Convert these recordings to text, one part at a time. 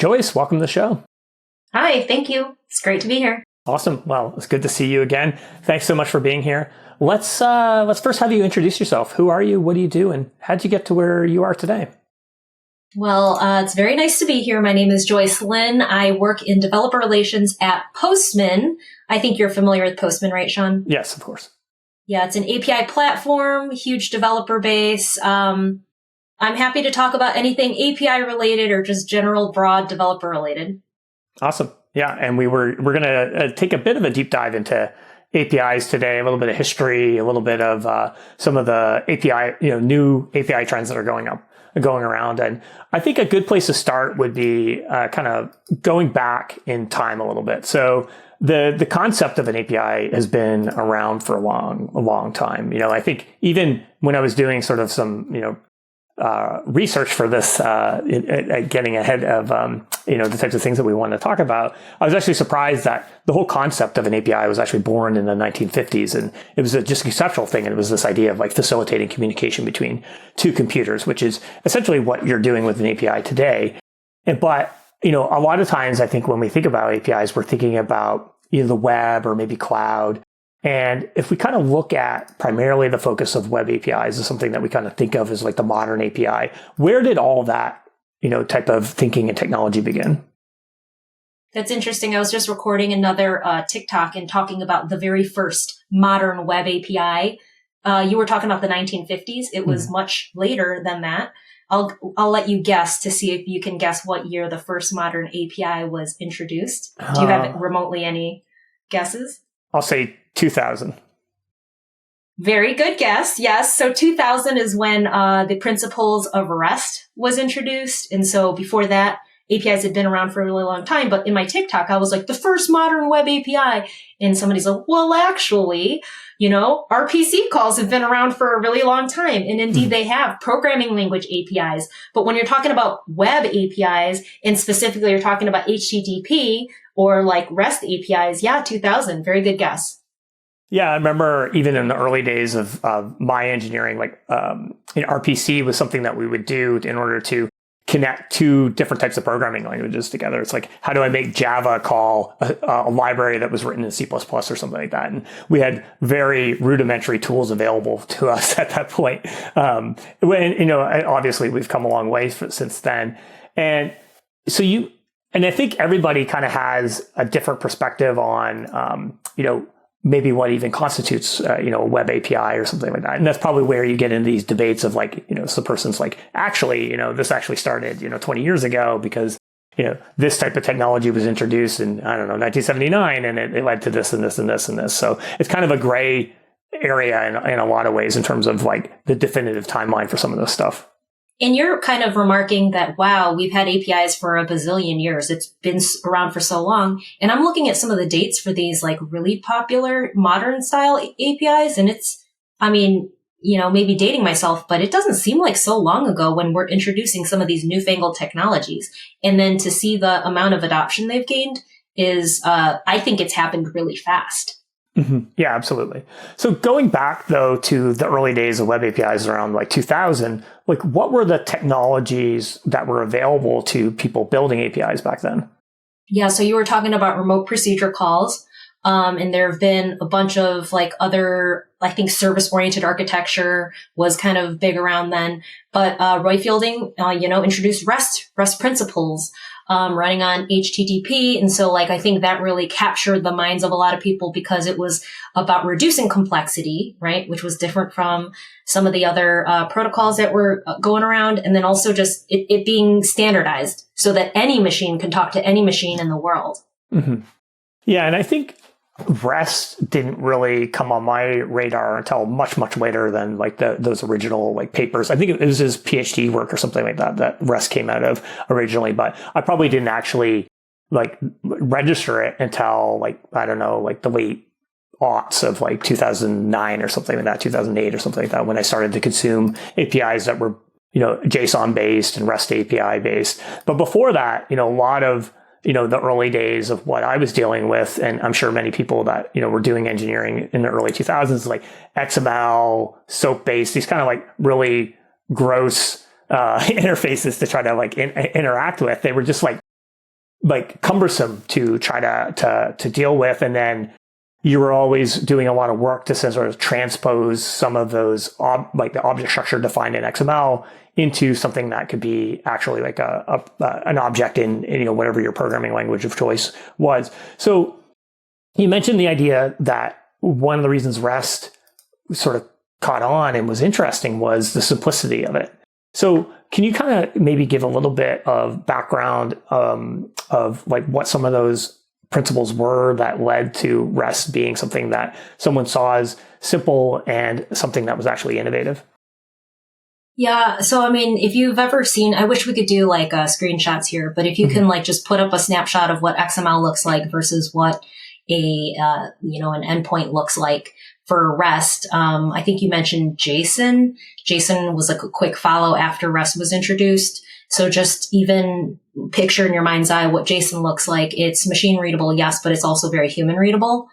Joyce, welcome to the show. Hi, thank you. It's great to be here. Awesome. Well, it's good to see you again. Thanks so much for being here. Let's first have you introduce yourself. Who are you? What do you do? And how did you get to where you are today? Well, it's very nice to be here. My name is Joyce Lin. I work in developer relations at Postman. I think you're familiar with Postman, right, Sean? Yes, of course. Yeah, it's an API platform, huge developer base. I'm happy to talk about anything API related or just general broad developer related. Awesome. Yeah, and we're going to take a bit of a deep dive into APIs today, a little bit of history, a little bit of some of the API, new API trends that are going around. And I think a good place to start would be kind of going back in time a little bit. So the concept of an API has been around for a long time. I think even when I was doing sort of some, research for this, getting ahead of, the types of things that we want to talk about, I was actually surprised that the whole concept of an API was actually born in the 1950s. And it was just a conceptual thing. And it was this idea of like facilitating communication between two computers, which is essentially what you're doing with an API today. But a lot of times I think when we think about APIs, we're thinking about either the web or maybe cloud. And if we kind of look at primarily the focus of web APIs as something that we kind of think of as like the modern API, where did all that, type of thinking and technology begin? That's interesting. I was just recording another TikTok and talking about the very first modern web API. You were talking about the 1950s. It was much later than that. I'll let you guess to see if you can guess what year the first modern API was introduced. Do you have remotely any guesses? I'll say 2000. Very good guess. Yes. So 2000 is when the principles of REST was introduced. And so before that, APIs had been around for a really long time. But in my TikTok, I was like, the first modern web API. And somebody's like, well, actually, RPC calls have been around for a really long time. And indeed, they have programming language APIs. But when you're talking about web APIs, and specifically you're talking about HTTP or like REST APIs, 2000. Very good guess. Yeah, I remember even in the early days of my engineering, RPC was something that we would do in order to connect two different types of programming languages together. It's like, how do I make Java call a library that was written in C++ or something like that? And we had very rudimentary tools available to us at that point. Obviously we've come a long way since then. And so and I think everybody kind of has a different perspective on, maybe what even constitutes, a web API or something like that. And that's probably where you get into these debates of like, so the person's like, actually, this actually started, 20 years ago because, this type of technology was introduced in, 1979, and it led to this and this and this and this. So it's kind of a gray area in a lot of ways in terms of like the definitive timeline for some of this stuff. And you're kind of remarking that, wow, we've had APIs for a bazillion years. It's been around for so long. And I'm looking at some of the dates for these like really popular modern style APIs. And it's, maybe dating myself, but it doesn't seem like so long ago when we're introducing some of these newfangled technologies. And then to see the amount of adoption they've gained is, I think it's happened really fast. Mm-hmm. Yeah, absolutely. So going back though to the early days of web APIs around like 2000, like what were the technologies that were available to people building APIs back then? Yeah, so you were talking about remote procedure calls, and there have been a bunch of like other, I think service-oriented architecture was kind of big around then. But Roy Fielding, introduced REST principles. Running on HTTP. And so I think that really captured the minds of a lot of people because it was about reducing complexity, right? Which was different from some of the other protocols that were going around. And then also just it being standardized so that any machine can talk to any machine in the world. Mm-hmm. Yeah. And I think REST didn't really come on my radar until much, much later than like those original like papers. I think it was his PhD work or something like that REST came out of originally, but I probably didn't actually like register it until the late aughts of like 2009 or something like that, 2008 or something like that, when I started to consume APIs that were, JSON based and REST API based. But before that, a lot of the early days of what I was dealing with, and I'm sure many people that, were doing engineering in the early 2000s, like XML, SOAP-based, these kind of like really gross interfaces to try to like interact with. They were just like like cumbersome to try to deal with. And then you were always doing a lot of work to sort of transpose some of those like the object structure defined in XML into something that could be actually like an object in whatever your programming language of choice was. So you mentioned the idea that one of the reasons REST sort of caught on and was interesting was the simplicity of it. So can you kind of maybe give a little bit of background of like what some of those principles were that led to REST being something that someone saw as simple and something that was actually innovative? Yeah. So, I mean, if you've ever seen, I wish we could do like screenshots here, but if you can like just put up a snapshot of what XML looks like versus what an endpoint looks like for REST. I think you mentioned JSON. JSON was like a quick follow after REST was introduced. So just even picture in your mind's eye what JSON looks like. It's machine readable, yes, but it's also very human readable.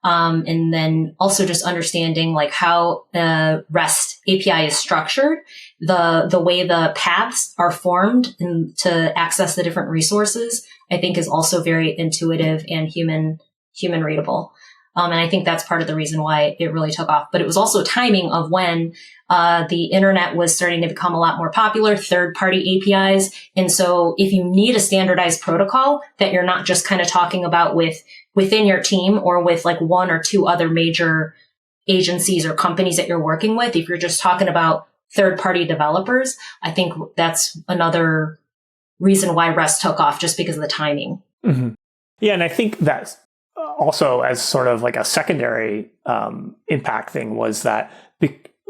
And then also just understanding like how REST API is structured, the way the paths are formed to access the different resources, I think is also very intuitive and human readable. And I think that's part of the reason why it really took off. But it was also timing of when the internet was starting to become a lot more popular, third-party APIs. And so if you need a standardized protocol that you're not just kind of talking about within your team or with like one or two other major agencies or companies that you're working with, if you're just talking about third-party developers, I think that's another reason why REST took off, just because of the timing. Mm-hmm. Yeah, and I think that's also as sort of like a secondary impact thing was that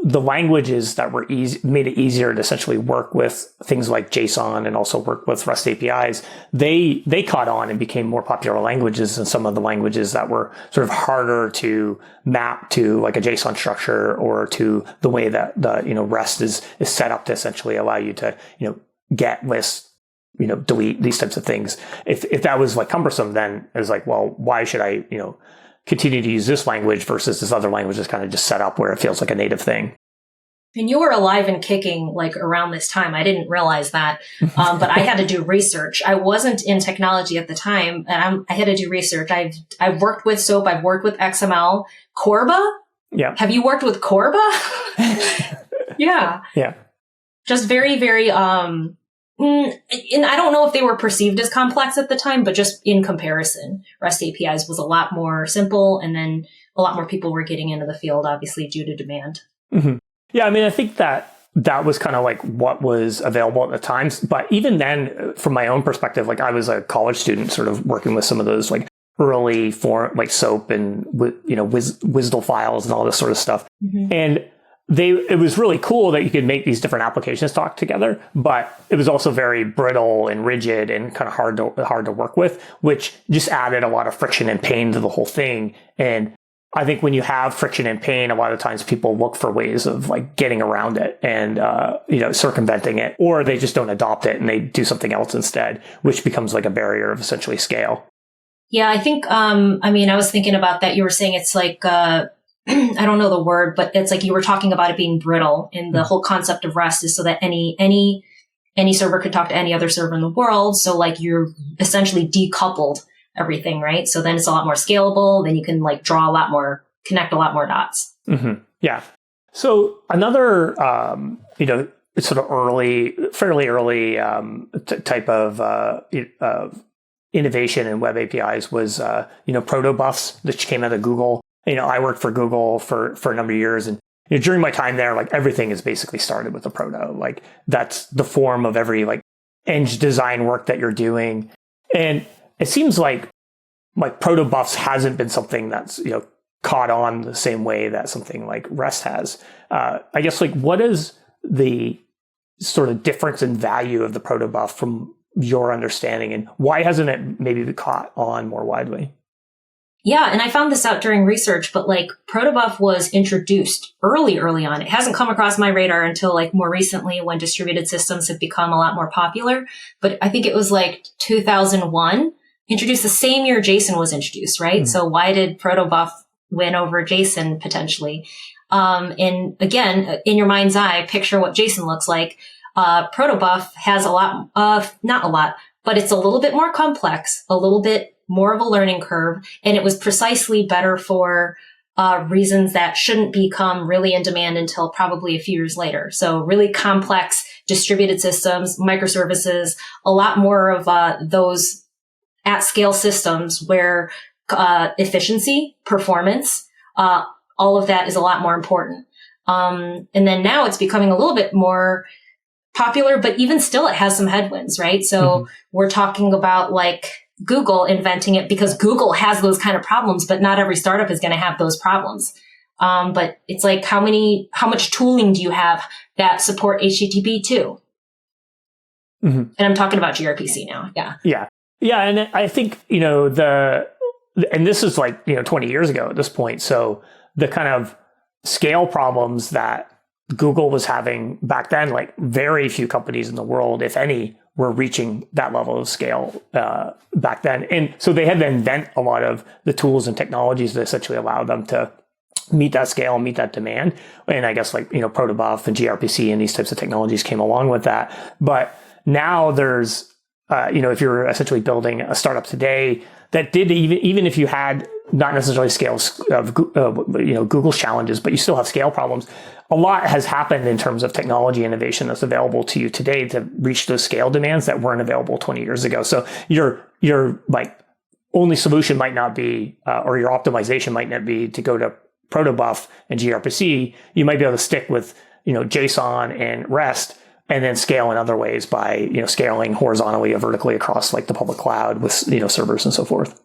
the languages that were made it easier to essentially work with things like JSON and also work with REST APIs, they caught on and became more popular languages than some of the languages that were sort of harder to map to like a JSON structure or to the way that the REST is set up to essentially allow you to get lists, delete these types of things. If that was like cumbersome, then it was like, well, why should I, continue to use this language versus this other language that's kind of just set up where it feels like a native thing. And you were alive and kicking like around this time. I didn't realize that, but I had to do research. I wasn't in technology at the time, and I had to do research. I've worked with SOAP. I've worked with XML. Corba? Yeah. Have you worked with Corba? Yeah. Yeah. Just very, very, and I don't know if they were perceived as complex at the time, but just in comparison, REST APIs was a lot more simple. And then a lot more people were getting into the field, obviously, due to demand. Mm-hmm. Yeah, I mean, I think that was kind of like what was available at the time. But even then, from my own perspective, like I was a college student sort of working with some of those like early form, like SOAP and, WSDL files and all this sort of stuff. Mm-hmm. And it was really cool that you could make these different applications talk together, but it was also very brittle and rigid and kind of hard to work with, which just added a lot of friction and pain to the whole thing. And I think when you have friction and pain, a lot of times people look for ways of like getting around it and, circumventing it, or they just don't adopt it and they do something else instead, which becomes like a barrier of essentially scale. Yeah, I think, I was thinking about that. You were saying it's like, I don't know the word, but it's like you were talking about it being brittle, and the whole concept of REST is so that any server could talk to any other server in the world. So like you're essentially decoupled everything, right? So then it's a lot more scalable. Then you can like connect a lot more dots. Mm-hmm. Yeah. So another, sort of fairly early type of innovation in web APIs was, Proto buffs, which came out of Google. I worked for Google for a number of years, and during my time there, like everything is basically started with a Proto. Like that's the form of every like eng design work that you're doing. And it seems like Proto buffs hasn't been something that's, caught on the same way that something like REST has. I guess like what is the sort of difference in value of the Proto buff from your understanding, and why hasn't it maybe been caught on more widely? Yeah, and I found this out during research, but like Protobuf was introduced early on. It hasn't come across my radar until like more recently when distributed systems have become a lot more popular. But I think it was like 2001, introduced the same year JSON was introduced, right? Mm. So why did Protobuf win over JSON potentially? And again, in your mind's eye, picture what JSON looks like. Protobuf has not a lot, but it's a little bit more complex, a little bit more of a learning curve. And it was precisely better for reasons that shouldn't become really in demand until probably a few years later. So really complex distributed systems, microservices, a lot more of those at scale systems where efficiency, performance, all of that is a lot more important. And then now it's becoming a little bit more popular, but even still it has some headwinds, right? So we're talking about like Google inventing it because Google has those kind of problems, but not every startup is going to have those problems. But it's like, how much tooling do you have that support HTTP2? And I'm talking about gRPC now. Yeah. Yeah. Yeah. And I think, and this is like, 20 years ago at this point. So the kind of scale problems that Google was having back then, like very few companies in the world, if any, were reaching that level of scale back then. And so they had to invent a lot of the tools and technologies that essentially allowed them to meet that scale, meet that demand. And I guess like, Protobuf and gRPC and these types of technologies came along with that. But now there's, if you're essentially building a startup today that did even if you had not necessarily scales of Google's challenges, but you still have scale problems. A lot has happened in terms of technology innovation that's available to you today to reach those scale demands that weren't available 20 years ago. So your like only solution might not be, or your optimization might not be to go to Protobuf and gRPC. You might be able to stick with JSON and REST, and then scale in other ways by scaling horizontally or vertically across like the public cloud with servers and so forth.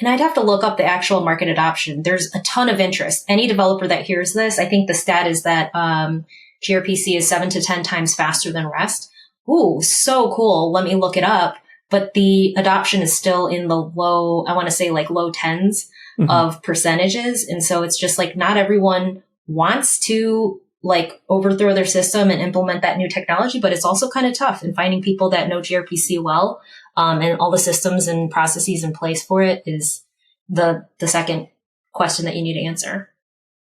And I'd have to look up the actual market adoption. There's a ton of interest. Any developer that hears this, I think the stat is that gRPC is 7 to 10 times faster than REST. Ooh, so cool. Let me look it up. But the adoption is still in the low, I want to say like low tens of percentages. And so it's just like not everyone wants to like overthrow their system and implement that new technology, but it's also kind of tough. And finding people that know gRPC well, and all the systems and processes in place for it is the second question that you need to answer.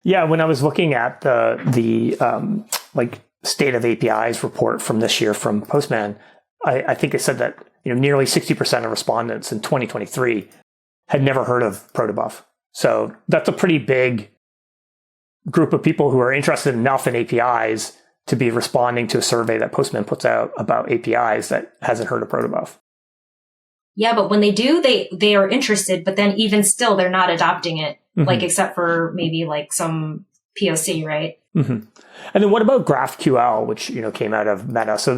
Yeah, when I was looking at the like state of APIs report from this year from Postman, I think it said that nearly 60% of respondents in 2023 had never heard of Protobuf. So that's a pretty big group of people who are interested enough in APIs to be responding to a survey that Postman puts out about APIs that hasn't heard of Protobuf. Yeah, but when they do, they are interested, but then even still, they're not adopting it, like except for maybe like some POC, right? And then what about GraphQL, which came out of Meta? So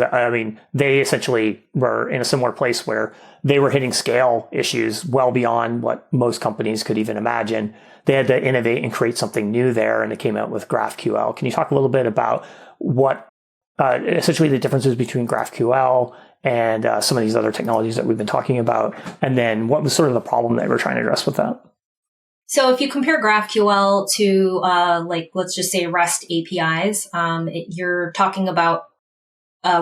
they essentially were in a similar place where they were hitting scale issues well beyond what most companies could even imagine. They had to innovate and create something new there, and they came out with GraphQL. Can you talk a little bit about what essentially the differences between GraphQL and some of these other technologies that we've been talking about, and then what was sort of the problem that we're trying to address with that? So if you compare GraphQL to, let's just say REST APIs, you're talking about,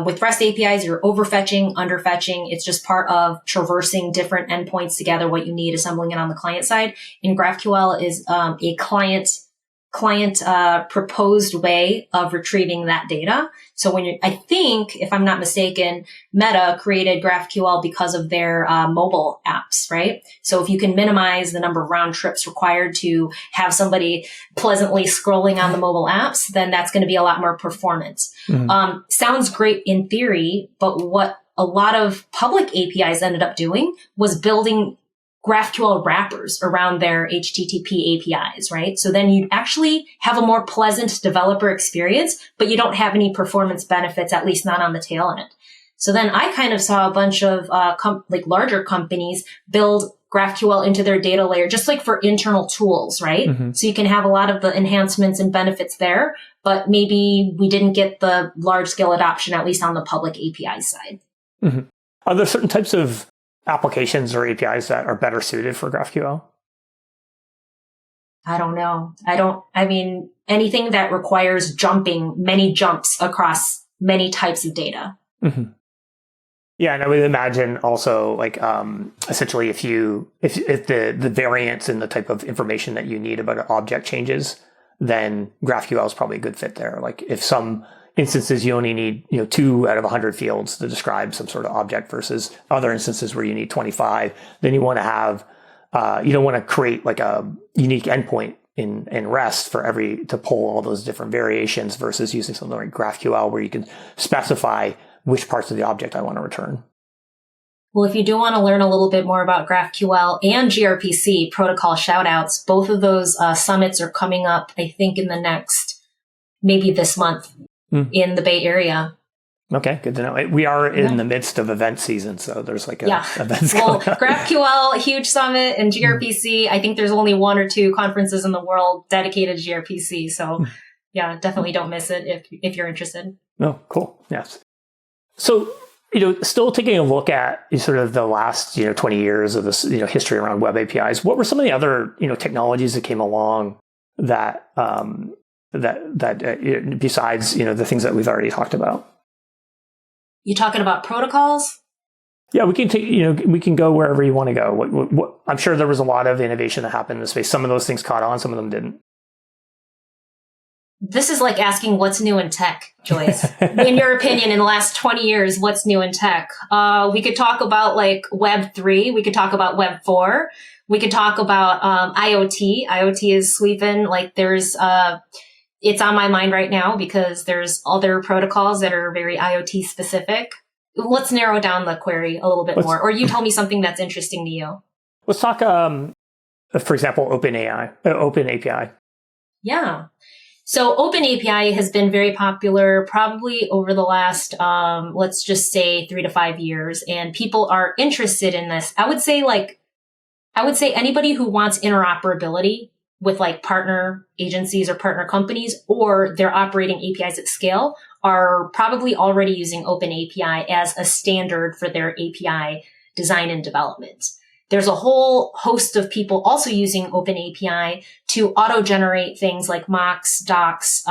with REST APIs, you're overfetching, underfetching. It's just part of traversing different endpoints to gather what you need, assembling it on the client side. And GraphQL is, a client proposed way of retrieving that data. So I think, if I'm not mistaken, Meta created GraphQL because of their mobile apps, right? So if you can minimize the number of round trips required to have somebody pleasantly scrolling on the mobile apps, then that's going to be a lot more performance. Sounds great in theory, but what a lot of public APIs ended up doing was building GraphQL wrappers around their HTTP APIs, right? So then you actually have a more pleasant developer experience, but you don't have any performance benefits, at least not on the tail end. So then I kind of saw a bunch of larger companies build GraphQL into their data layer, just like for internal tools, right? So you can have a lot of the enhancements and benefits there, but maybe we didn't get the large scale adoption, at least on the public API side. Are there certain types of applications or APIs that are better suited for GraphQL? I don't know. I mean, anything that requires many jumps across many types of data. Yeah, and I would imagine also like essentially if the variance in the type of information that you need about an object changes, then GraphQL is probably a good fit there. Like if some instances, you only need, 2 out of 100 fields to describe some sort of object versus other instances where you need 25. Then you want to have, you don't want to create like a unique endpoint in REST to pull all those different variations versus using something like GraphQL where you can specify which parts of the object I want to return. Well, if you do want to learn a little bit more about GraphQL and gRPC protocol shoutouts, both of those summits are coming up, I think, in the next, maybe this month in the Bay Area. Okay, good to know. We are in the midst of event season, so there's like events going on. GraphQL, huge summit, and gRPC, I think there's only 1 or 2 conferences in the world dedicated to gRPC. So yeah, definitely don't miss it if you're interested. Oh, cool. Yes. So, still taking a look at sort of the last, 20 years of this, history around web APIs, what were some of the other, technologies that came along that, besides, the things that we've already talked about? You talking about protocols? Yeah, we can take, we can go wherever you want to go. I'm sure there was a lot of innovation that happened in the space. Some of those things caught on, some of them didn't. This is like asking what's new in tech, Joyce. In your opinion, in the last 20 years, what's new in tech? We could talk about like Web 3. We could talk about Web 4. We could talk about IoT. IoT is sweeping. Like there's, it's on my mind right now because there's other protocols that are very IoT specific. Let's narrow down the query a little bit more, or you tell me something that's interesting to you. Let's talk, for example, Open API. Yeah. So Open API has been very popular probably over the last, let's just say 3 to 5 years, and people are interested in this. I would say anybody who wants interoperability with like partner agencies or partner companies, or they're operating APIs at scale, are probably already using Open API as a standard for their API design and development. There's a whole host of people also using Open API to auto-generate things like mocks, docs,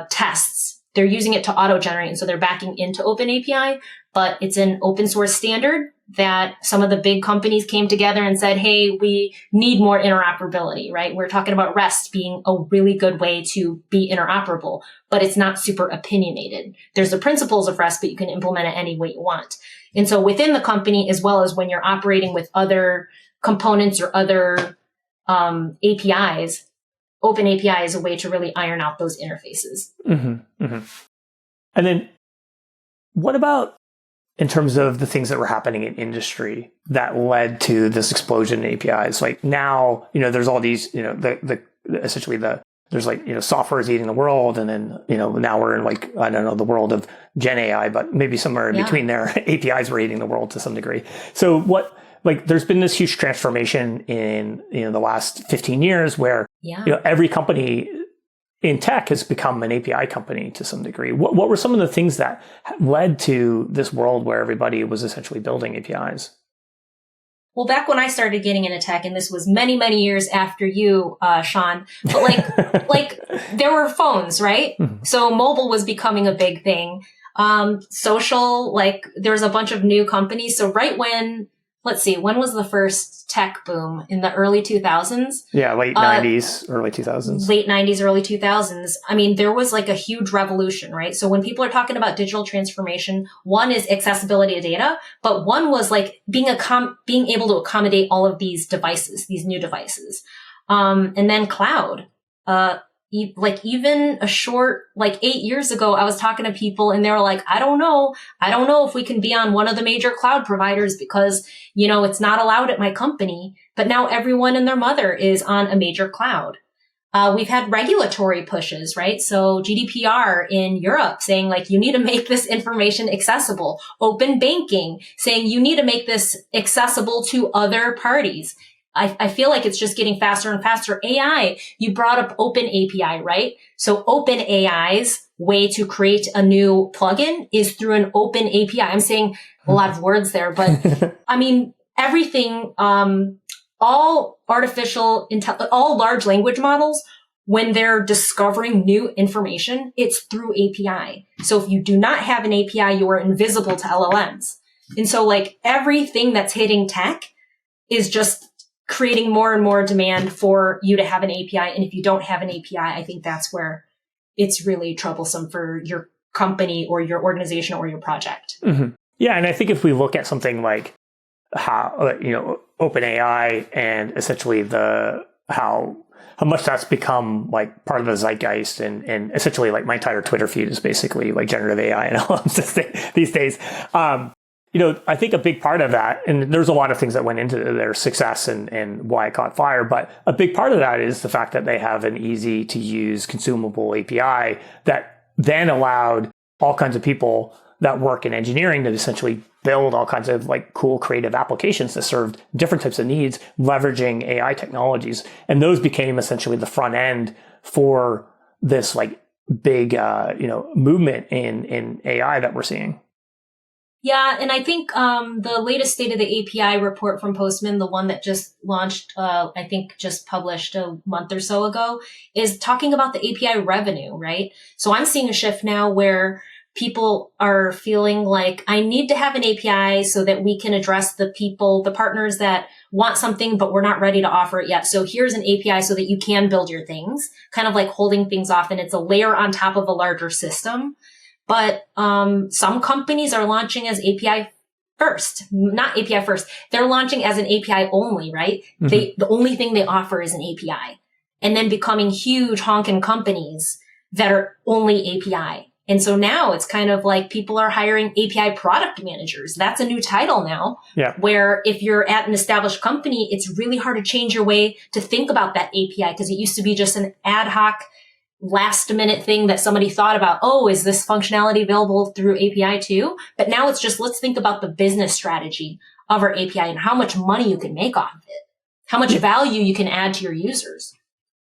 tests. They're using it to auto-generate, and so they're backing into Open API, but it's an open source standard that some of the big companies came together and said, hey, we need more interoperability, right? We're talking about REST being a really good way to be interoperable, but it's not super opinionated. There's the principles of REST, but you can implement it any way you want. And so within the company, as well as when you're operating with other components or other APIs, Open API is a way to really iron out those interfaces. Mm-hmm, mm-hmm. And then what about in terms of the things that were happening in industry that led to this explosion in APIs? Like now, there's all these, there's like, software is eating the world. And then, now we're in like, I don't know, the world of Gen AI, but maybe somewhere in between there, APIs were eating the world to some degree. So there's been this huge transformation in, the last 15 years where, every company in tech has become an API company to some degree. What were some of the things that led to this world where everybody was essentially building APIs? Well, back when I started getting into tech, and this was many, many years after you, Sean, but like there were phones, right? Mm-hmm. So mobile was becoming a big thing. Social, there was a bunch of new companies. So right when, when was the first tech boom? In the early 2000s? Yeah, late 90s, early 2000s. Late 90s, early 2000s. I mean, there was like a huge revolution, right? So when people are talking about digital transformation, one is accessibility to data, but one was like being able to accommodate all of these devices, these new devices. And then cloud. Even a short, 8 years ago, I was talking to people and they were like, I don't know if we can be on one of the major cloud providers because, it's not allowed at my company. But now everyone and their mother is on a major cloud. We've had regulatory pushes, right? So GDPR in Europe saying you need to make this information accessible. Open banking saying you need to make this accessible to other parties. I feel like it's just getting faster and faster. AI, you brought up Open API, right? So Open AI's way to create a new plugin is through an Open API. I'm saying a lot of words there, but I mean, everything, all large language models, when they're discovering new information, it's through API. So if you do not have an API, you are invisible to LLMs. And so everything that's hitting tech is just creating more and more demand for you to have an API. And if you don't have an API, I think that's where it's really troublesome for your company or your organization or your project. Mm-hmm. Yeah. And I think if we look at something like how, OpenAI and essentially how much that's become like part of the zeitgeist and essentially like my entire Twitter feed is basically like generative AI and LLMs these days. I think a big part of that, and there's a lot of things that went into their success and why it caught fire, but a big part of that is the fact that they have an easy to use consumable API that then allowed all kinds of people that work in engineering to essentially build all kinds of like cool creative applications that served different types of needs, leveraging AI technologies. And those became essentially the front end for this like big, movement in AI that we're seeing. Yeah, and I think the latest State of the API report from Postman, the one that just launched, I think just published a month or so ago, is talking about the API revenue, right? So I'm seeing a shift now where people are feeling like I need to have an API so that we can address the partners that want something, but we're not ready to offer it yet. So here's an API so that you can build your things, kind of like holding things off. And it's a layer on top of a larger system. But some companies are launching as API first, not API first. They're launching as an API only, right? Mm-hmm. The only thing they offer is an API, and then becoming huge honking companies that are only API. And so now it's kind of like people are hiring API product managers. That's a new title now, where if you're at an established company, it's really hard to change your way to think about that API because it used to be just an ad hoc last minute thing that somebody thought about. Oh, is this functionality available through API too? But now it's just, let's think about the business strategy of our API and how much money you can make off of it, how much value you can add to your users.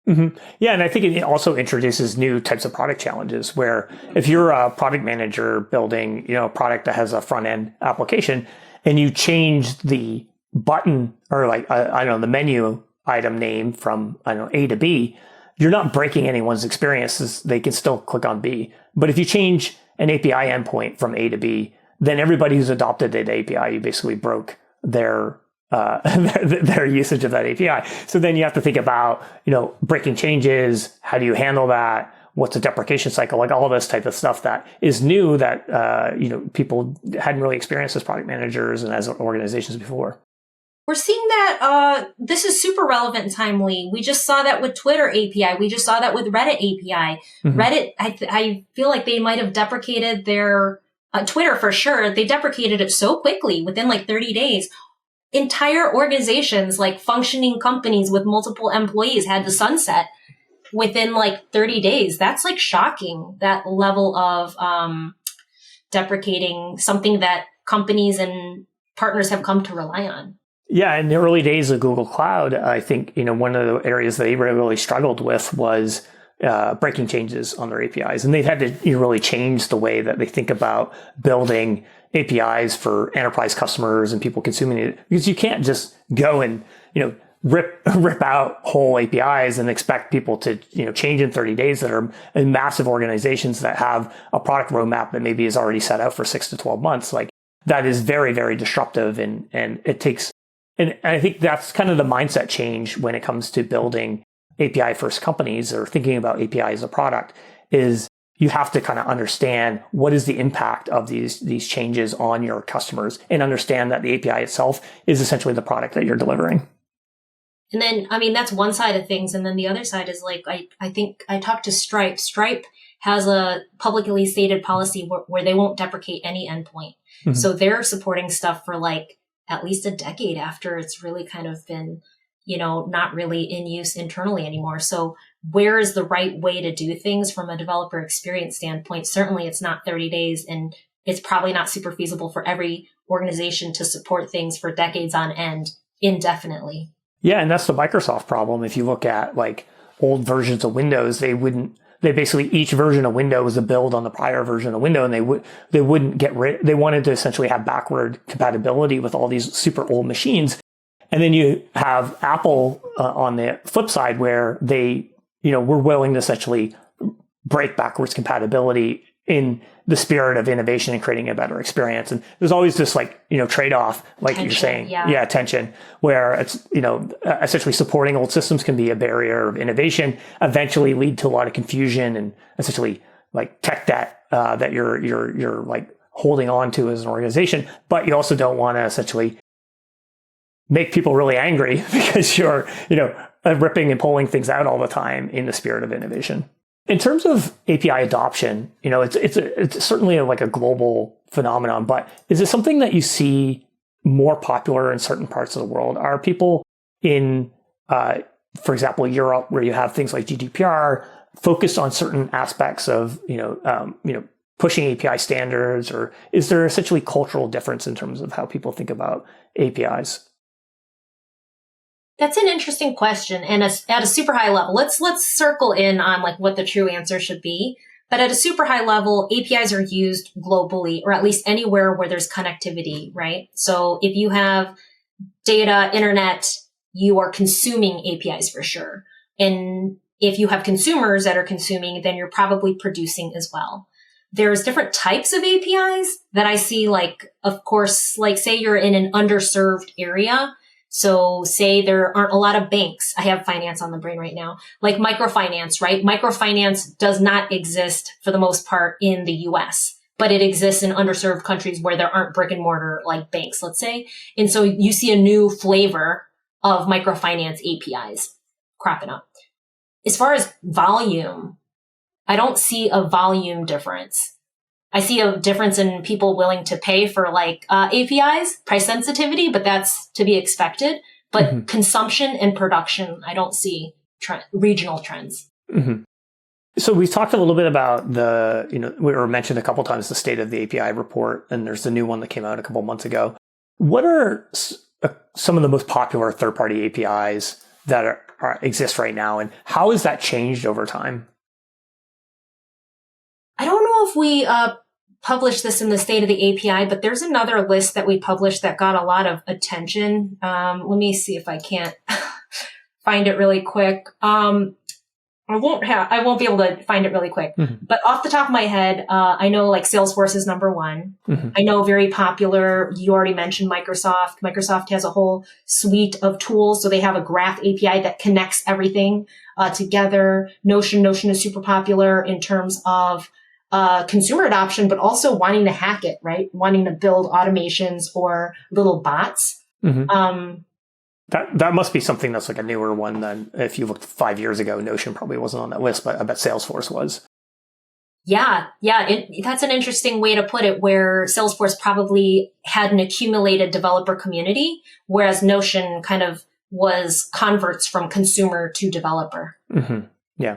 Mm-hmm. Yeah, and I think it also introduces new types of product challenges where if you're a product manager building, a product that has a front end application and you change the button or like, the menu item name from, A to B, you're not breaking anyone's experiences. They can still click on B. But if you change an API endpoint from A to B, then everybody who's adopted the API, you basically broke their usage of that API. So then you have to think about, breaking changes. How do you handle that? What's a deprecation cycle? Like all this type of stuff that is new that, people hadn't really experienced as product managers and as organizations before. We're seeing that this is super relevant and timely. We just saw that with Twitter API. We just saw that with Reddit API. Mm-hmm. Reddit, I feel like they might have deprecated their Twitter for sure. They deprecated it so quickly within like 30 days. Entire organizations, like functioning companies with multiple employees, had to sunset within like 30 days. That's like shocking, that level of deprecating something that companies and partners have come to rely on. Yeah, in the early days of Google Cloud, I think, one of the areas they really struggled with was breaking changes on their APIs. And they've had to really change the way that they think about building APIs for enterprise customers and people consuming it. Because you can't just go and, rip out whole APIs and expect people to, change in 30 days that are in massive organizations that have a product roadmap that maybe is already set out for 6 to 12 months. Like that is very, very disruptive. And it takes... And I think that's kind of the mindset change when it comes to building API first companies or thinking about API as a product is you have to kind of understand what is the impact of these changes on your customers and understand that the API itself is essentially the product that you're delivering. And then, that's one side of things. And then the other side is like, I think I talked to Stripe. Stripe has a publicly stated policy where they won't deprecate any endpoint. Mm-hmm. So they're supporting stuff for like at least a decade after it's really kind of been, not really in use internally anymore. So where is the right way to do things from a developer experience standpoint? Certainly it's not 30 days and it's probably not super feasible for every organization to support things for decades on end indefinitely. Yeah. And that's the Microsoft problem. If you look at like old versions of Windows, they basically each version of Windows was a build on the prior version of Windows, and they wouldn't get rid. They wanted to essentially have backward compatibility with all these super old machines. And then you have Apple on the flip side, where they, were willing to essentially break backwards compatibility in the spirit of innovation and creating a better experience. And there's always this trade-off, like Tension, you're saying, yeah, tension, where it's, essentially supporting old systems can be a barrier of innovation, eventually lead to a lot of confusion and essentially like tech debt, that you're like holding on to as an organization. But you also don't want to essentially make people really angry because you're, ripping and pulling things out all the time in the spirit of innovation. In terms of API adoption, it's certainly like a global phenomenon, but is it something that you see more popular in certain parts of the world? Are people in, for example, Europe, where you have things like GDPR, focused on certain aspects of, pushing API standards, or is there essentially cultural difference in terms of how people think about APIs? That's an interesting question. And at a super high level, let's circle in on like what the true answer should be. But at a super high level, APIs are used globally, or at least anywhere where there's connectivity, right? So if you have data, internet, you are consuming APIs for sure. And if you have consumers that are consuming, then you're probably producing as well. There's different types of APIs that I see, like, of course, like say you're in an underserved area. So say there aren't a lot of banks. I have finance on the brain right now, like microfinance, right? Microfinance does not exist for the most part in the US, but it exists in underserved countries where there aren't brick and mortar like banks, let's say. And so you see a new flavor of microfinance APIs cropping up. As far as volume, I don't see a volume difference. I see a difference in people willing to pay for like APIs, price sensitivity, but that's to be expected. But consumption and production, I don't see regional trends. Mm-hmm. So we've talked a little bit about we were mentioned a couple times the state of the API report, and there's the new one that came out a couple months ago. What are some of the most popular third-party APIs that exist right now, and how has that changed over time? I don't know if we published this in the state of the API, but there's another list that we published that got a lot of attention. Let me see if I can't find it really quick. I won't be able to find it really quick. Mm-hmm. But off the top of my head, I know like Salesforce is number one. Mm-hmm. I know very popular. You already mentioned Microsoft. Microsoft has a whole suite of tools. So they have a graph API that connects everything together. Notion is super popular in terms of consumer adoption, but also wanting to hack it, right? Wanting to build automations or little bots. Mm-hmm. That must be something that's like a newer one than if you looked 5 years ago. Notion probably wasn't on that list, but I bet Salesforce was. Yeah. That's an interesting way to put it, where Salesforce probably had an accumulated developer community, whereas Notion kind of was converts from consumer to developer. Mm-hmm. Yeah.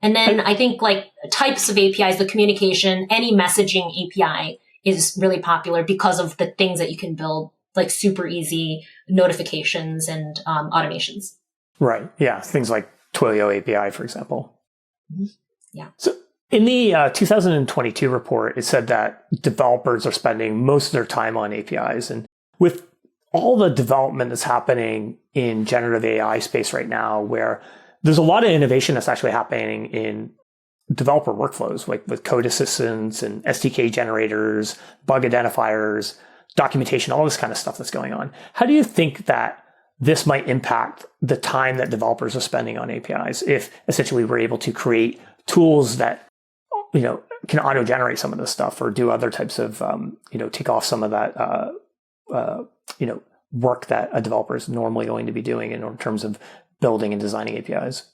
And then I think like types of APIs, the communication, any messaging API is really popular because of the things that you can build, like super easy notifications and automations. Right. Yeah. Things like Twilio API, for example. Mm-hmm. Yeah. So in the 2022 report, it said that developers are spending most of their time on APIs. And with all the development that's happening in generative AI space right now, where there's a lot of innovation that's actually happening in developer workflows, like with code assistants and SDK generators, bug identifiers, documentation, all this kind of stuff that's going on. How do you think that this might impact the time that developers are spending on APIs if essentially we're able to create tools that, can auto-generate some of this stuff or do other types of, take off some of that, work that a developer is normally going to be doing in terms of building and designing APIs?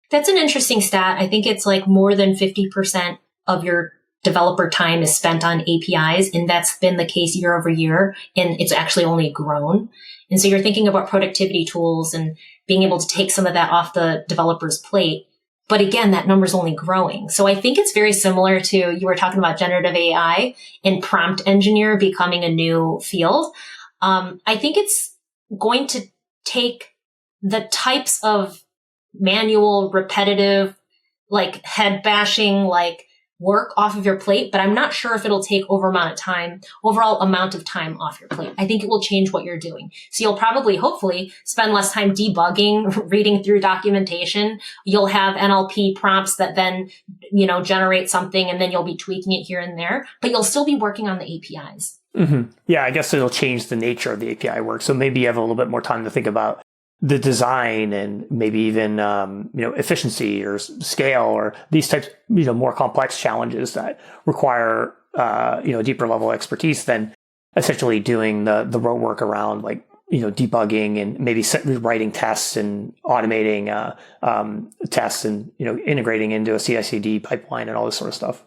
That's an interesting stat. I think it's like more than 50% of your developer time is spent on APIs, and that's been the case year over year, and it's actually only grown. And so you're thinking about productivity tools and being able to take some of that off the developer's plate. But again, that number's only growing. So I think it's very similar to, you were talking about generative AI and prompt engineer becoming a new field. I think it's going to take the types of manual, repetitive, like head bashing, like work off of your plate, but I'm not sure if it'll take overall amount of time off your plate. I think it will change what you're doing. So you'll probably, hopefully, spend less time debugging, reading through documentation. You'll have NLP prompts that then, generate something, and then you'll be tweaking it here and there, but you'll still be working on the APIs. Mm-hmm. Yeah, I guess it'll change the nature of the API work. So maybe you have a little bit more time to think about the design and maybe even, efficiency or scale or these types, more complex challenges that require, a deeper level of expertise than essentially doing the rote work around debugging and maybe writing tests and automating, tests and, integrating into a CI/CD pipeline and all this sort of stuff.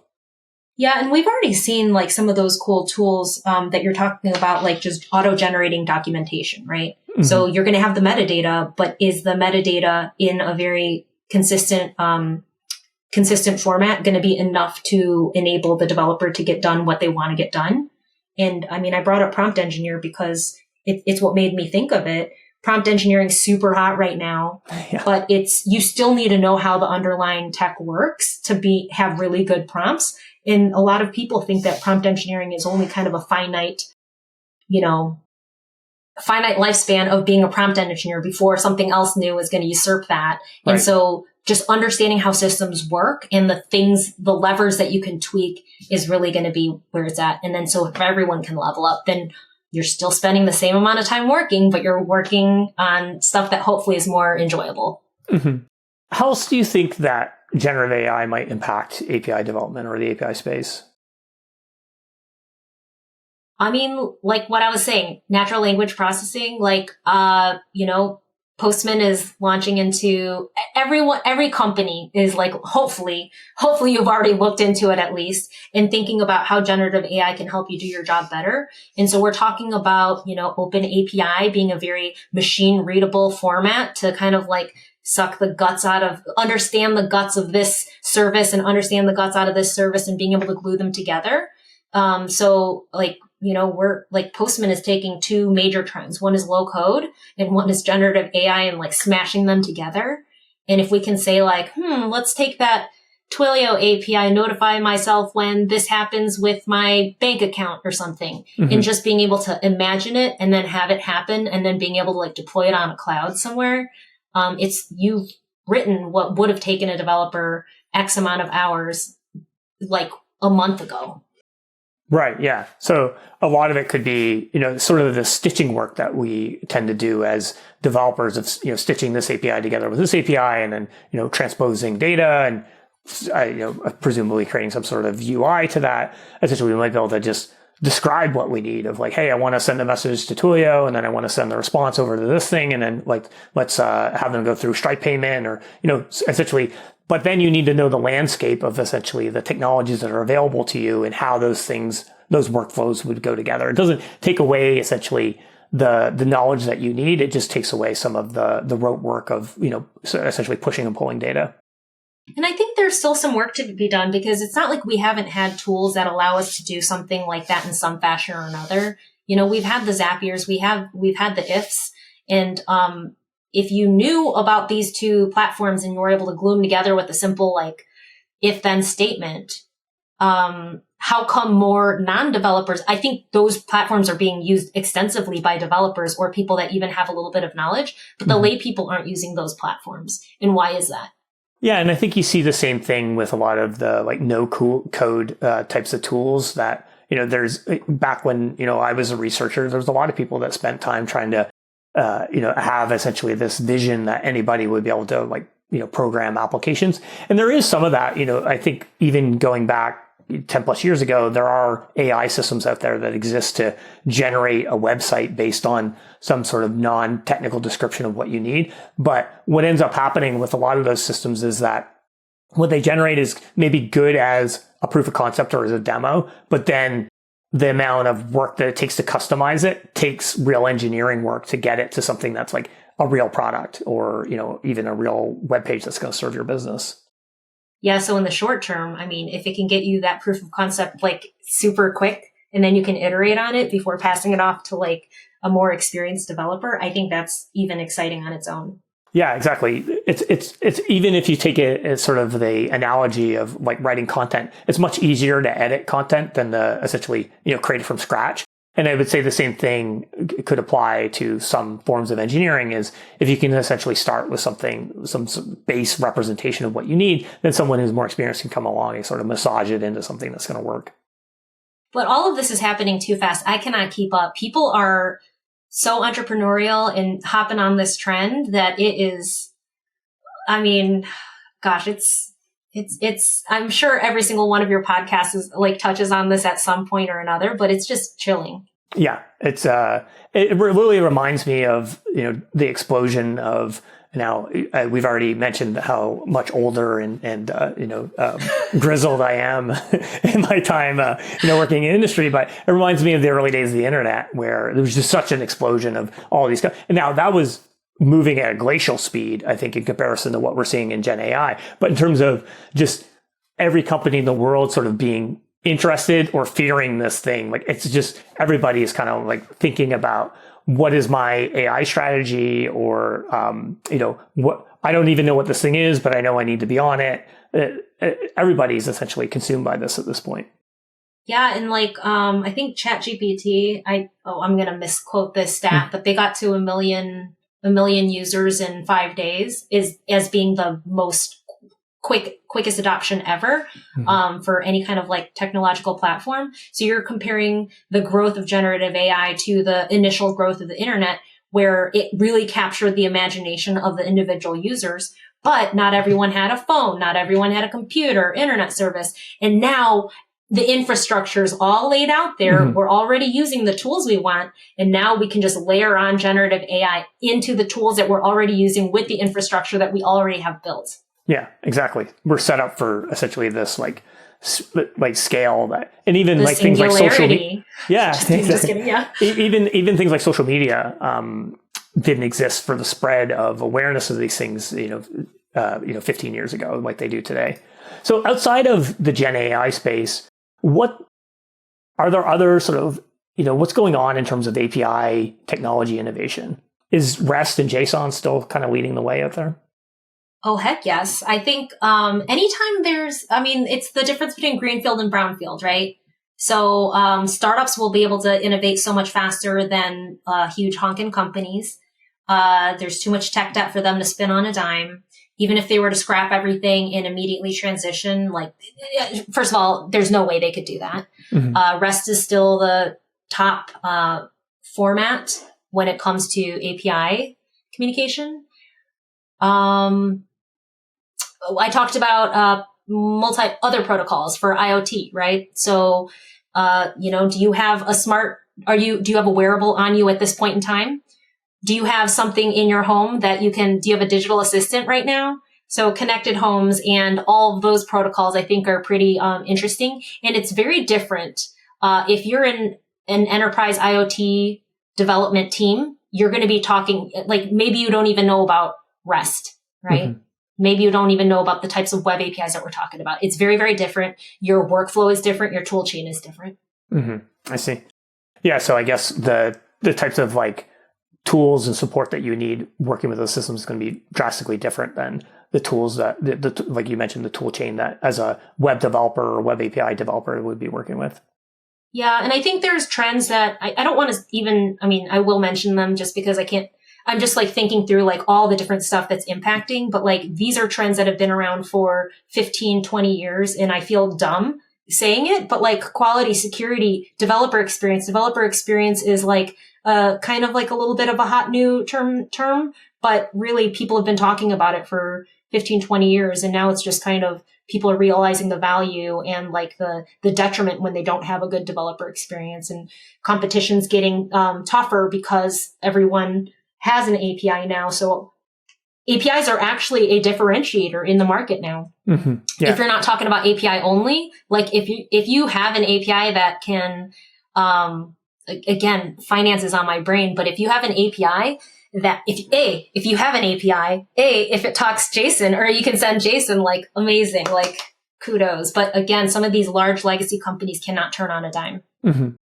Yeah, and we've already seen some of those cool tools that you're talking about, just auto-generating documentation, right? Mm-hmm. So you're going to have the metadata, but is the metadata in a very consistent format going to be enough to enable the developer to get done what they want to get done? And I mean, I brought up prompt engineer because it's what made me think of it. Prompt engineering is super hot right now, yeah. But you still need to know how the underlying tech works to have really good prompts. And a lot of people think that prompt engineering is only kind of a finite lifespan of being a prompt engineer before something else new is going to usurp that. Right. And so just understanding how systems work and the levers that you can tweak is really going to be where it's at. And then so if everyone can level up, then you're still spending the same amount of time working, but you're working on stuff that hopefully is more enjoyable. Mm-hmm. How else do you think that generative AI might impact API development or the API space? I mean, like what I was saying, natural language processing, Postman is launching into every company is hopefully you've already looked into it at least and thinking about how generative AI can help you do your job better. And so we're talking about, open API being a very machine readable format to kind of understand the guts of this service and understand the guts out of this service and being able to glue them together. We're Postman is taking two major trends. One is low code and one is generative AI and smashing them together. And if we can say let's take that Twilio API, notify myself when this happens with my bank account or something, mm-hmm. and just being able to imagine it and then have it happen and then being able to deploy it on a cloud somewhere. You've written what would have taken a developer X amount of hours a month ago. Right. Yeah. So a lot of it could be, sort of the stitching work that we tend to do as developers of, stitching this API together with this API and then, transposing data and, presumably creating some sort of UI to that. Essentially, we might be able to just describe what we need of hey, I want to send a message to Twilio and then I want to send the response over to this thing. And then let's have them go through Stripe payment or, essentially. But then you need to know the landscape of essentially the technologies that are available to you and how those workflows would go together. It doesn't take away essentially the knowledge that you need. It just takes away some of the rote work of, essentially pushing and pulling data. And I think there's still some work to be done because it's not like we haven't had tools that allow us to do something like that in some fashion or another. We've had the Zapiers, we've had the ifs, and if you knew about these two platforms and you were able to glue them together with a simple if-then statement, how come more non-developers? I think those platforms are being used extensively by developers or people that even have a little bit of knowledge, but the lay people aren't using those platforms. And why is that? Yeah, and I think you see the same thing with a lot of the no code types of tools that, there's back when, I was a researcher, there was a lot of people that spent time trying to have essentially this vision that anybody would be able to program applications. And there is some of that, I think even going back 10 plus years ago, there are AI systems out there that exist to generate a website based on some sort of non-technical description of what you need. But what ends up happening with a lot of those systems is that what they generate is maybe good as a proof of concept or as a demo, but then the amount of work that it takes to customize it takes real engineering work to get it to something that's a real product or, even a real web page that's going to serve your business. Yeah. So in the short term, I mean, if it can get you that proof of concept super quick and then you can iterate on it before passing it off to a more experienced developer, I think that's even exciting on its own. Yeah, exactly. It's even if you take it as sort of the analogy of like writing content, it's much easier to edit content than to essentially, create it from scratch. And I would say the same thing could apply to some forms of engineering is if you can essentially start with something, some base representation of what you need, then someone who's more experienced can come along and sort of massage it into something that's going to work. But all of this is happening too fast. I cannot keep up. People are so entrepreneurial and hopping on this trend that it is, I mean, gosh, it's, I'm sure every single one of your podcasts is like touches on this at some point or another, but it's just chilling. Yeah, it really reminds me of, the explosion of now we've already mentioned how much older and grizzled I am in my time, working in industry, but it reminds me of the early days of the internet where there was just such an explosion of all these. And now that was moving at a glacial speed, I think, in comparison to what we're seeing in Gen AI. But in terms of just every company in the world sort of being interested or fearing this thing, like it's just everybody is kind of like thinking about what is my AI strategy, or what I don't even know what this thing is, but I know I need to be on it. Everybody's essentially consumed by this at this point. Yeah, and like I think ChatGPT, I'm gonna misquote this stat, but they got to a million users in 5 days is as being the most quickest adoption ever for any kind of like technological platform. So you're comparing the growth of generative AI to the initial growth of the internet, where it really captured the imagination of the individual users. But not everyone had a phone, not everyone had a computer, internet service. And now the infrastructure is all laid out there. We're already using the tools we want. And now we can just layer on generative AI into the tools that we're already using with the infrastructure that we already have built. Yeah, exactly. We're set up for essentially this like scale that, and even the like things like social media. Yeah, just kidding. Yeah. Even things like social media didn't exist for the spread of awareness of these things, 15 years ago, like they do today. So outside of the Gen AI space, what are there other sort of, what's going on in terms of API technology innovation? Is REST and JSON still kind of leading the way out there? Oh, heck yes. I think anytime it's the difference between greenfield and brownfield, right? So startups will be able to innovate so much faster than huge honking companies. There's too much tech debt for them to spin on a dime. Even if they were to scrap everything and immediately transition, like, first of all, there's no way they could do that. REST is still the top format when it comes to API communication. I talked about other protocols for IoT, right? So, do you have do you have a wearable on you at this point in time? Do you have something in your home that do you have a digital assistant right now? So connected homes and all of those protocols, I think, are pretty interesting. And it's very different. If you're in an enterprise IoT development team, you're going to be talking, like, maybe you don't even know about REST, right? Maybe you don't even know about the types of web APIs that we're talking about. It's very, very different. Your workflow is different. Your tool chain is different. I see. Yeah. So I guess the types of like tools and support that you need working with those systems is going to be drastically different than the tools that, like you mentioned, the tool chain that as a web developer or web API developer would be working with. Yeah. And I think there's trends that I don't want to even, I will mention them just because I'm just like thinking through like all the different stuff that's impacting, but like these are trends that have been around for 15, 20 years. And I feel dumb saying it, but like quality, security, developer experience is like kind of like a little bit of a hot new term, but really people have been talking about it for 15, 20 years. And now it's just kind of people are realizing the value and like the detriment when they don't have a good developer experience, and competition's getting tougher because everyone has an API now. So APIs are actually a differentiator in the market now. Yeah. If you're not talking about API only, like if you have an API that can, again, finance is on my brain, but if you have an API that if you have an API, if it talks JSON or you can send JSON, like amazing, like kudos. But again, some of these large legacy companies cannot turn on a dime.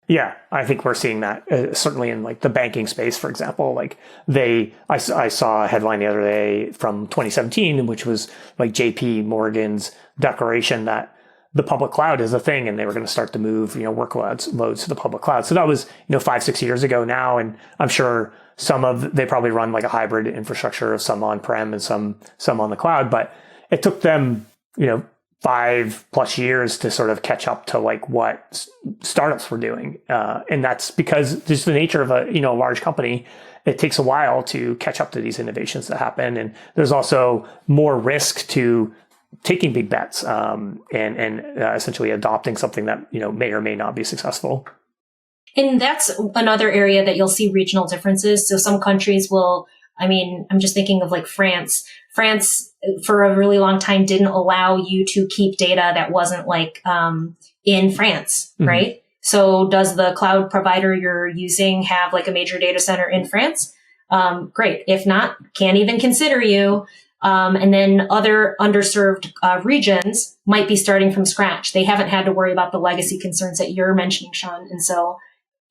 Yeah, I think we're seeing that certainly in like the banking space, for example. Like I saw a headline the other day from 2017, which was like JP Morgan's declaration that the public cloud is a thing, and they were going to start to move workloads to the public cloud. So that was 5-6 years ago now, and I'm sure they probably run like a hybrid infrastructure of some on-prem and some on the cloud, but it took them 5+ years to sort of catch up to like what startups were doing. And that's because just the nature of a large company, it takes a while to catch up to these innovations that happen. And there's also more risk to taking big bets and essentially adopting something that may or may not be successful. And that's another area that you'll see regional differences. So some countries will, I'm just thinking of like France. France, for a really long time, didn't allow you to keep data that wasn't like in France, mm-hmm. right? So does the cloud provider you're using have like a major data center in France? Great. If not, can't even consider you. And then other underserved regions might be starting from scratch. They haven't had to worry about the legacy concerns that you're mentioning, Sean. And so,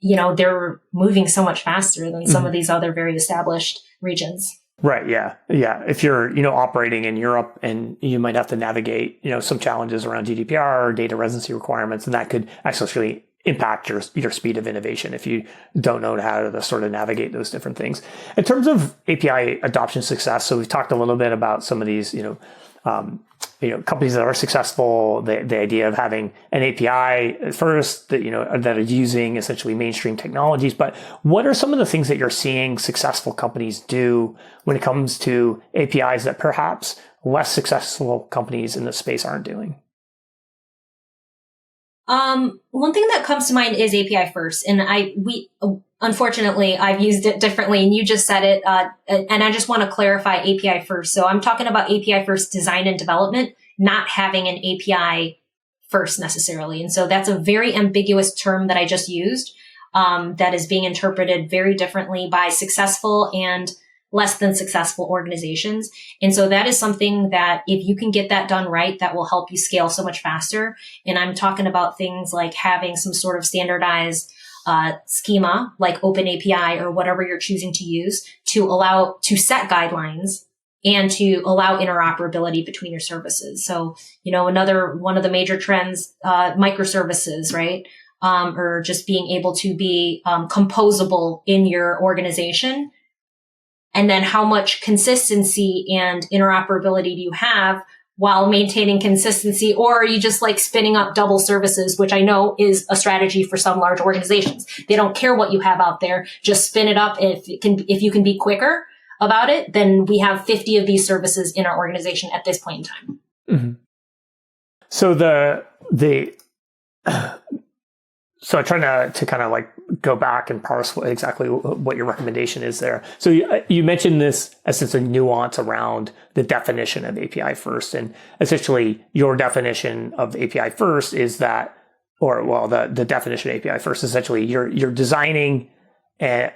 they're moving so much faster than some mm-hmm. of these other very established regions. Right. Yeah. Yeah. If you're, operating in Europe and you might have to navigate, some challenges around GDPR or data residency requirements, and that could actually impact your speed of innovation if you don't know how to sort of navigate those different things. In terms of API adoption success, so we've talked a little bit about some of these, companies that are successful, the idea of having an API first that, that are using essentially mainstream technologies. But what are some of the things that you're seeing successful companies do when it comes to APIs that perhaps less successful companies in the space aren't doing? One thing that comes to mind is API first. And unfortunately, I've used it differently, and you just said it. And I just want to clarify API first. So I'm talking about API first design and development, not having an API first necessarily. And so that's a very ambiguous term that I just used, that is being interpreted very differently by successful and less than successful organizations. And so that is something that if you can get that done right, that will help you scale so much faster. And I'm talking about things like having some sort of standardized schema like OpenAPI or whatever you're choosing to use to set guidelines and to allow interoperability between your services. So, another one of the major trends, microservices, right? Or just being able to be composable in your organization. And then how much consistency and interoperability do you have while maintaining consistency? Or are you just like spinning up double services, which I know is a strategy for some large organizations. They don't care what you have out there. Just spin it up. If you can be quicker about it, then we have 50 of these services in our organization at this point in time. Mm-hmm. So so I'm trying to kind of like go back and parse exactly what your recommendation is there. So you mentioned this essence of nuance around the definition of API first, and essentially your definition of API first is that, the definition of API first, essentially you're designing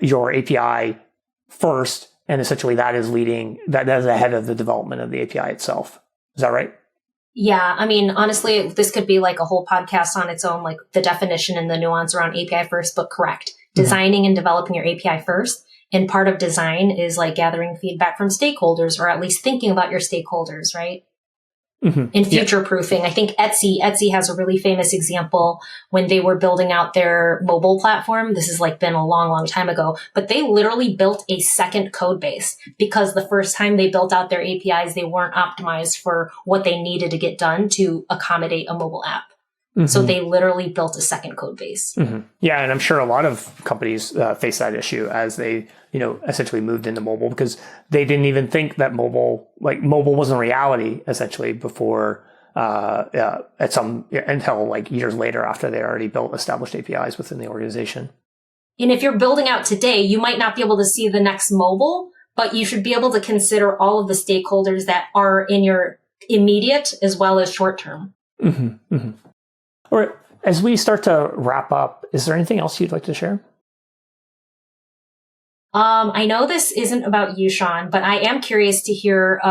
your API first, and essentially that is ahead of the development of the API itself. Is that right? Yeah. Honestly, this could be like a whole podcast on its own, like the definition and the nuance around API first, but correct. Mm-hmm. Designing and developing your API first. And part of design is like gathering feedback from stakeholders, or at least thinking about your stakeholders, right? Mm-hmm. And future proofing. I think Etsy has a really famous example when they were building out their mobile platform. This has like been a long, long time ago, but they literally built a second code base because the first time they built out their APIs, they weren't optimized for what they needed to get done to accommodate a mobile app. Mm-hmm. So they literally built a second code base. Mm-hmm. Yeah. And I'm sure a lot of companies face that issue as they, essentially moved into mobile, because they didn't even think that mobile wasn't a reality essentially before, until like years later after they already built established APIs within the organization. And if you're building out today, you might not be able to see the next mobile, but you should be able to consider all of the stakeholders that are in your immediate as well as short term. Mm-hmm. Mm-hmm. All right. As we start to wrap up, is there anything else you'd like to share? I know this isn't about you, Sean, but I am curious to hear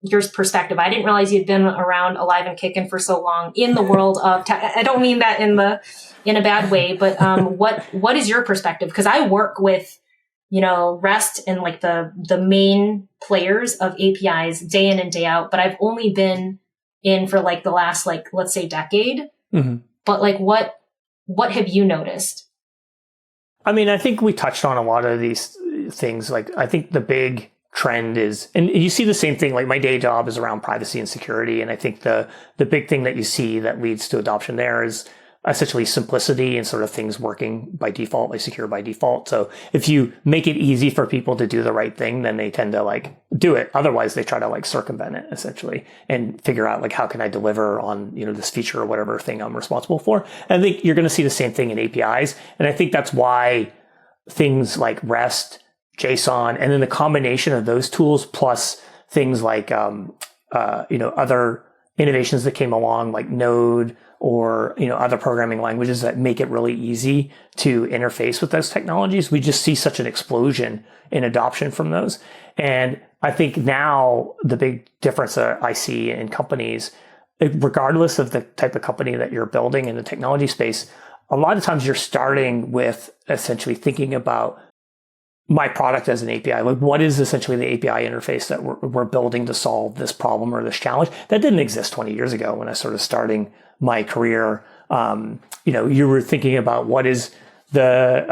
your perspective. I didn't realize you'd been around alive and kicking for so long in the world of I don't mean that in a bad way, but what is your perspective? Because I work with, REST and like the main players of APIs day in and day out, but I've only been in for like the last, like, let's say decade. Mm-hmm. But like, what have you noticed? I mean, I think we touched on a lot of these things. Like, I think the big trend is, and you see the same thing, like my day job is around privacy and security. And I think the big thing that you see that leads to adoption there is essentially simplicity and sort of things working by default, like secure by default. So if you make it easy for people to do the right thing, then they tend to like do it. Otherwise, they try to like circumvent it essentially and figure out like, how can I deliver on, this feature or whatever thing I'm responsible for. And I think you're going to see the same thing in APIs. And I think that's why things like REST, JSON, and then the combination of those tools plus things like, other innovations that came along like Node or, other programming languages that make it really easy to interface with those technologies. We just see such an explosion in adoption from those. And I think now the big difference that I see in companies, regardless of the type of company that you're building in the technology space, a lot of times you're starting with essentially thinking about my product as an API. Like, what is essentially the API interface that we're building to solve this problem or this challenge? That didn't exist 20 years ago when I started starting my career. You were thinking about what is the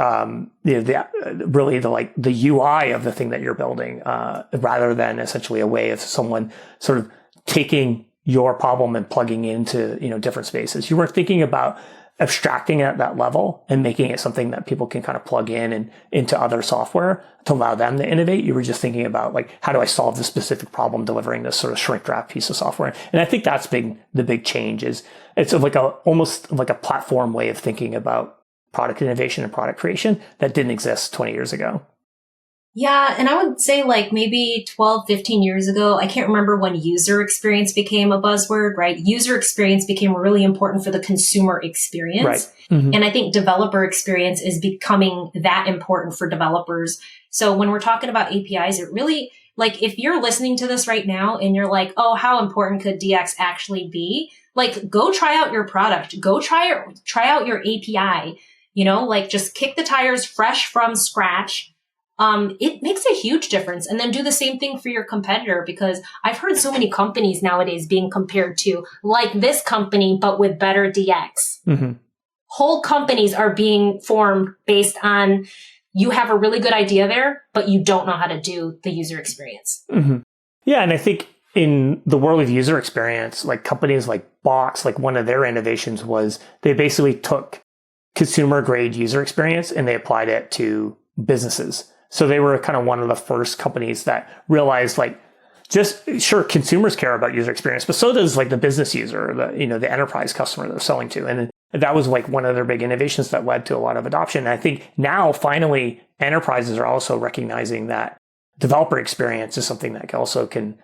UI of the thing that you're building, rather than essentially a way of someone sort of taking your problem and plugging into, different spaces. You were thinking about abstracting at that level and making it something that people can kind of plug in and into other software to allow them to innovate. You were just thinking about like, how do I solve this specific problem delivering this sort of shrink wrap piece of software? And I think that's the big change is it's like almost like a platform way of thinking about product innovation and product creation that didn't exist 20 years ago. Yeah. And I would say like maybe 12, 15 years ago, I can't remember when user experience became a buzzword, right? User experience became really important for the consumer experience. Right. Mm-hmm. And I think developer experience is becoming that important for developers. So when we're talking about APIs, it really, like, if you're listening to this right now and you're like, oh, how important could DX actually be? Like, go try out your product, go try out your API, like just kick the tires fresh from scratch. It makes a huge difference. And then do the same thing for your competitor, because I've heard so many companies nowadays being compared to like this company, but with better DX. Mm-hmm. Whole companies are being formed based on you have a really good idea there, but you don't know how to do the user experience. Mm-hmm. Yeah. And I think in the world of user experience, like companies like Box, like one of their innovations was they basically took consumer grade user experience and they applied it to businesses. So they were kind of one of the first companies that realized like, just sure, consumers care about user experience, but so does like the business user, the enterprise customer they're selling to. And that was like one of their big innovations that led to a lot of adoption. And I think now finally enterprises are also recognizing that developer experience is something that also can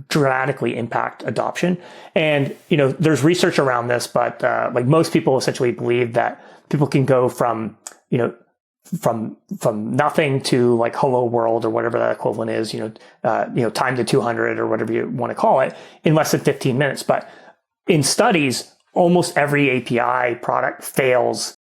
dramatically impact adoption. And, there's research around this, but like most people essentially believe that people can go from nothing to like hello world or whatever that equivalent is, time to 200 or whatever you want to call it in less than 15 minutes. But in studies, almost every API product fails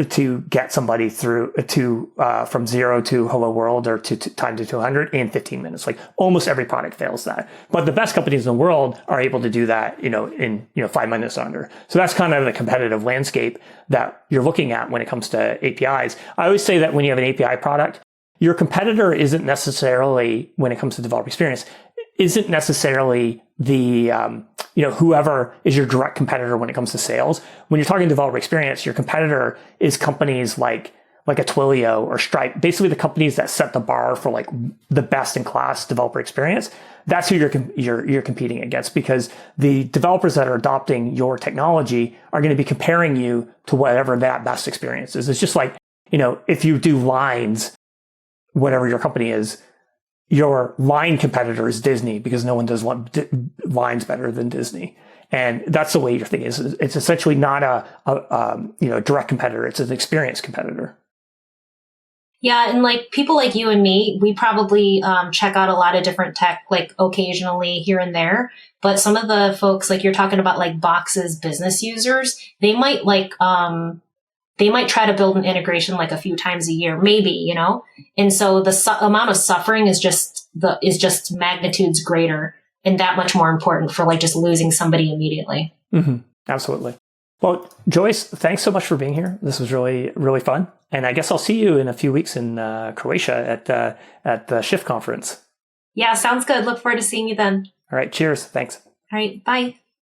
to get somebody through to from 0 to hello world or to time to 200 in 15 minutes. Like almost every product fails that. But the best companies in the world are able to do that, in 5 minutes under. So that's kind of the competitive landscape that you're looking at when it comes to APIs. I always say that when you have an API product, your competitor isn't necessarily, when it comes to developer experience, isn't necessarily the, whoever is your direct competitor when it comes to sales. When you're talking developer experience, your competitor is companies like a Twilio or Stripe, basically the companies that set the bar for like the best in class developer experience. That's who you're competing against, because the developers that are adopting your technology are going to be comparing you to whatever that best experience is. It's just like, if you do lines, whatever your company is, your line competitor is Disney, because no one does lines better than Disney. And that's the way your thing is. It's essentially not a direct competitor. It's an experience competitor. Yeah, and like people like you and me, we probably check out a lot of different tech, like occasionally here and there. But some of the folks, like you're talking about, like Box's business users, they might try to build an integration like a few times a year, maybe, And so the amount of suffering is just magnitudes greater and that much more important for like just losing somebody immediately. Mm-hmm. Absolutely. Well, Joyce, thanks so much for being here. This was really, really fun. And I guess I'll see you in a few weeks in Croatia at the Shift conference. Yeah, sounds good. Look forward to seeing you then. All right. Cheers. Thanks. All right. Bye.